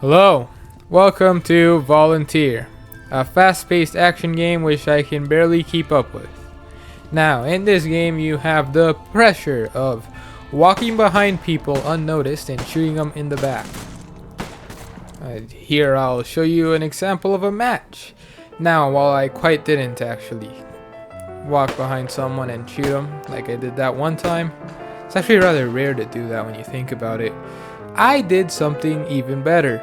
Hello, welcome to Volunteer, a fast-paced action game which I can barely keep up with. Now, in this game you have the pressure of walking behind people unnoticed and shooting them in the back. Here I'll show you an example of a match. Now, while I quite didn't actually walk behind someone and shoot them like I did that one time, it's actually rather rare to do that when you think about it. I did something even better.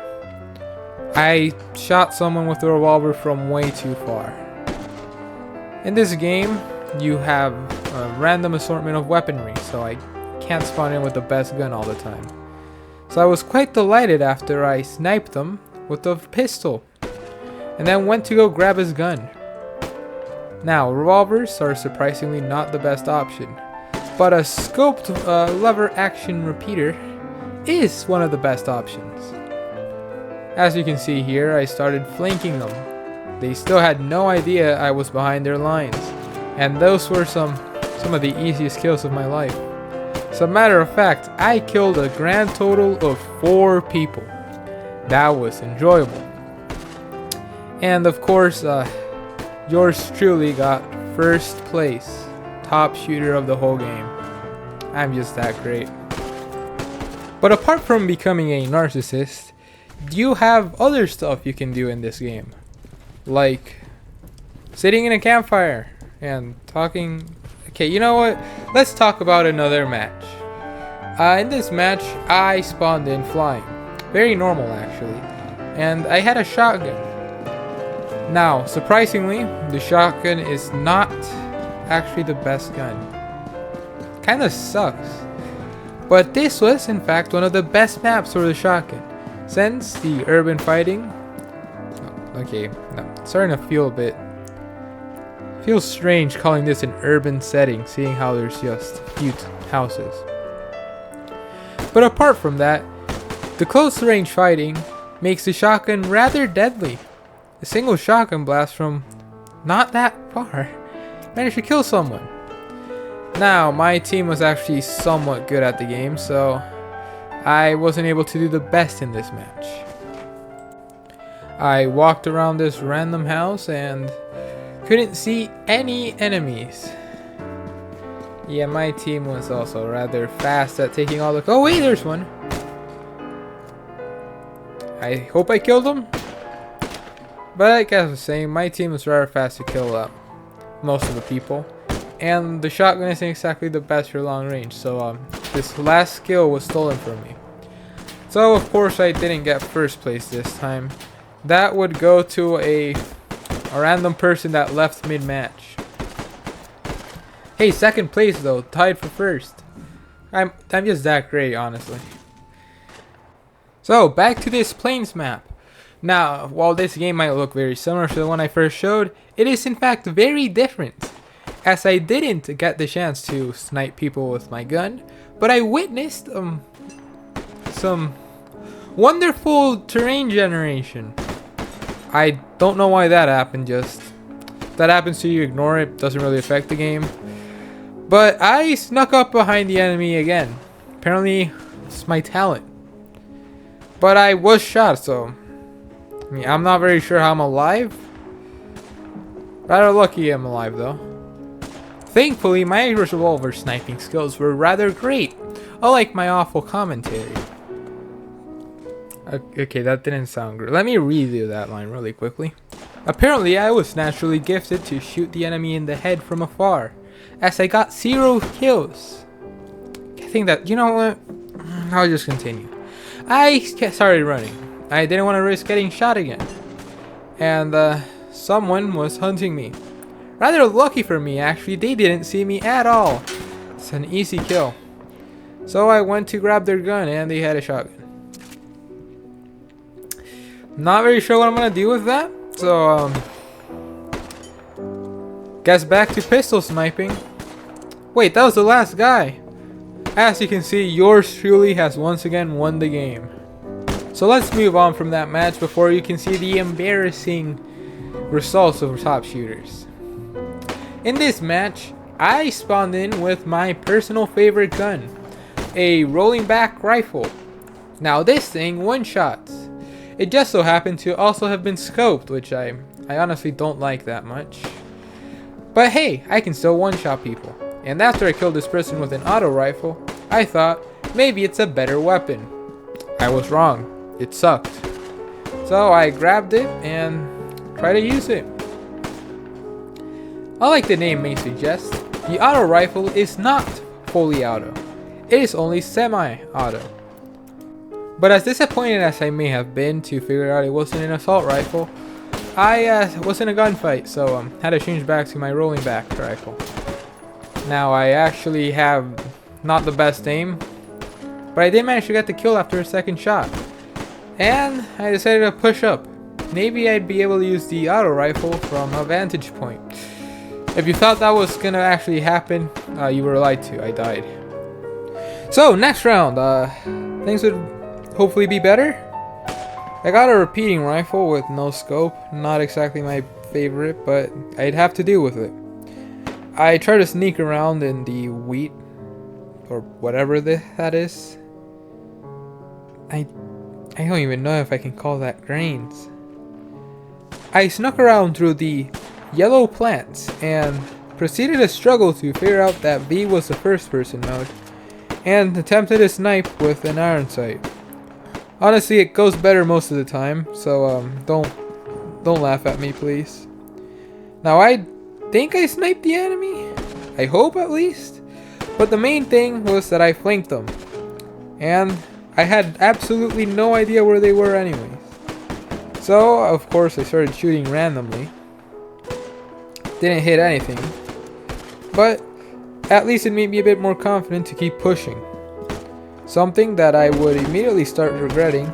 I shot someone with a revolver from way too far. In this game, you have a random assortment of weaponry, so I can't spawn in with the best gun all the time. So I was quite delighted after I sniped them with a pistol, and then went to go grab his gun. Now, revolvers are surprisingly not the best option, but a scoped lever action repeater is one of the best options. As you can see here, I started flanking them. They still had no idea I was behind their lines, and those were some of the easiest kills of my life. As a matter of fact, I killed a grand total of 4 people. That was enjoyable. And of course, yours truly got first place, top shooter of the whole game. I'm just that great. But apart from becoming a narcissist, you have other stuff you can do in this game, like sitting in a campfire and talking. Okay, you know what? Let's talk about another match. In this match, I spawned in flying. Very normal, actually. And I had a shotgun. Now, surprisingly, the shotgun is not actually the best gun. Kinda sucks. But this was, in fact, one of the best maps for the shotgun. Since the urban fighting... starting to feel a bit... feels strange calling this an urban setting, seeing how there's just a few houses. But apart from that, the close range fighting makes the shotgun rather deadly. A single shotgun blast from not that far managed to kill someone. Now, my team was actually somewhat good at the game, so I wasn't able to do the best in this match. I walked around this random house and couldn't see any enemies. Yeah, my team was also rather fast at taking all the... Oh wait, there's one! I hope I killed him. But like I was saying, my team was rather fast to kill most of the people. And the shotgun isn't exactly the best for long range, so this last skill was stolen from me. So of course I didn't get first place this time. That would go to a random person that left mid-match. Hey, second place though, tied for first. I'm just that great, honestly. So back to this plains map. Now, while this game might look very similar to the one I first showed, it is in fact very different, as I didn't get the chance to snipe people with my gun, but I witnessed some wonderful terrain generation. I don't know why that happened, just that happens to you, ignore it, doesn't really affect the game. But I snuck up behind the enemy again. Apparently it's my talent. But I was shot, so I mean, I'm not very sure how I'm alive. Rather lucky I'm alive though. Thankfully, my revolver sniping skills were rather great, unlike my awful commentary. Okay, that didn't sound good. Let me redo that line really quickly. Apparently, I was naturally gifted to shoot the enemy in the head from afar, as I got 0 kills. I think that, you know what? I'll just continue. I started running. I didn't want to risk getting shot again. And someone was hunting me. Rather lucky for me, actually, they didn't see me at all. It's an easy kill. So I went to grab their gun and they had a shotgun. Not very sure what I'm gonna do with that. So guess back to pistol sniping. Wait, that was the last guy. As you can see, yours truly has once again won the game. So let's move on from that match before you can see the embarrassing results of top shooters. In this match, I spawned in with my personal favorite gun, a rolling back rifle. Now this thing one-shots. It just so happened to also have been scoped, which I honestly don't like that much. But hey, I can still one-shot people. And after I killed this person with an auto rifle, I thought maybe it's a better weapon. I was wrong. It sucked. So I grabbed it and tried to use it. Unlike the name may suggest, the auto rifle is not fully auto. It is only semi-auto. But as disappointed as I may have been to figure out it wasn't an assault rifle, I was in a gunfight, so had to change back to my rolling back rifle. Now I actually have not the best aim, but I did manage to get the kill after a second shot. And I decided to push up. Maybe I'd be able to use the auto rifle from a vantage point. If you thought that was gonna actually happen, you were lied to. I died. So next round, things would hopefully be better. I got a repeating rifle with no scope. Not exactly my favorite, but I'd have to deal with it. I tried to sneak around in the wheat, or whatever that is. I don't even know if I can call that grains. I snuck around through the yellow plants and proceeded to struggle to figure out that V was the first person mode, and attempted to snipe with an iron sight. Honestly, it goes better most of the time, so don't laugh at me, please. Now I think I sniped the enemy. I hope at least. But the main thing was that I flanked them, and I had absolutely no idea where they were anyways. So of course I started shooting randomly. Didn't hit anything, but at least it made me a bit more confident to keep pushing. Something that I would immediately start regretting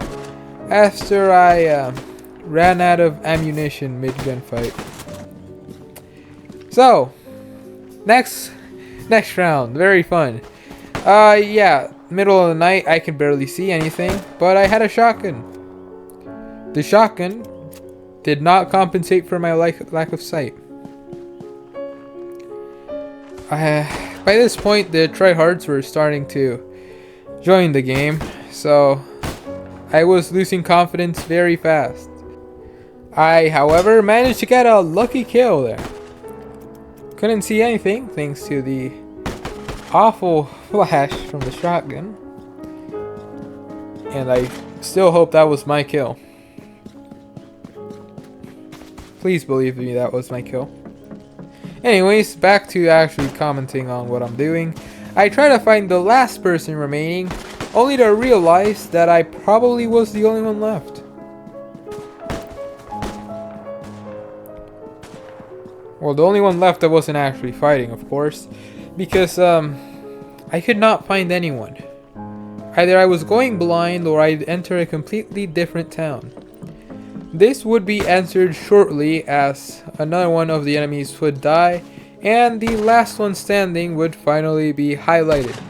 after I ran out of ammunition mid-gunfight. So, next round, very fun. Yeah, middle of the night, I could barely see anything, but I had a shotgun. The shotgun did not compensate for my lack of sight. By this point, the tryhards were starting to join the game, so I was losing confidence very fast. I, however, managed to get a lucky kill there. Couldn't see anything thanks to the awful flash from the shotgun, and I still hope that was my kill. Please believe me, that was my kill. Anyways, back to actually commenting on what I'm doing. I try to find the last person remaining, only to realize that I probably was the only one left. Well, the only one left that wasn't actually fighting, of course, because I could not find anyone. Either I was going blind or I'd enter a completely different town. This would be answered shortly as another one of the enemies would die and the last one standing would finally be highlighted.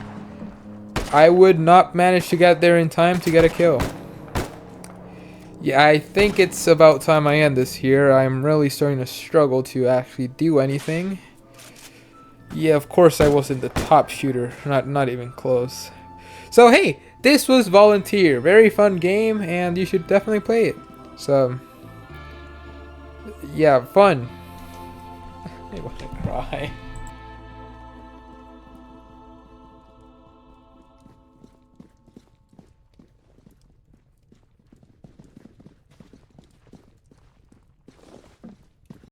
I would not manage to get there in time to get a kill. Yeah, I think it's about time I end this here. I'm really starting to struggle to actually do anything. Yeah, of course I wasn't the top shooter, not even close. So hey, this was Volunteer. Very fun game and you should definitely play it. So yeah, fun. I want to cry.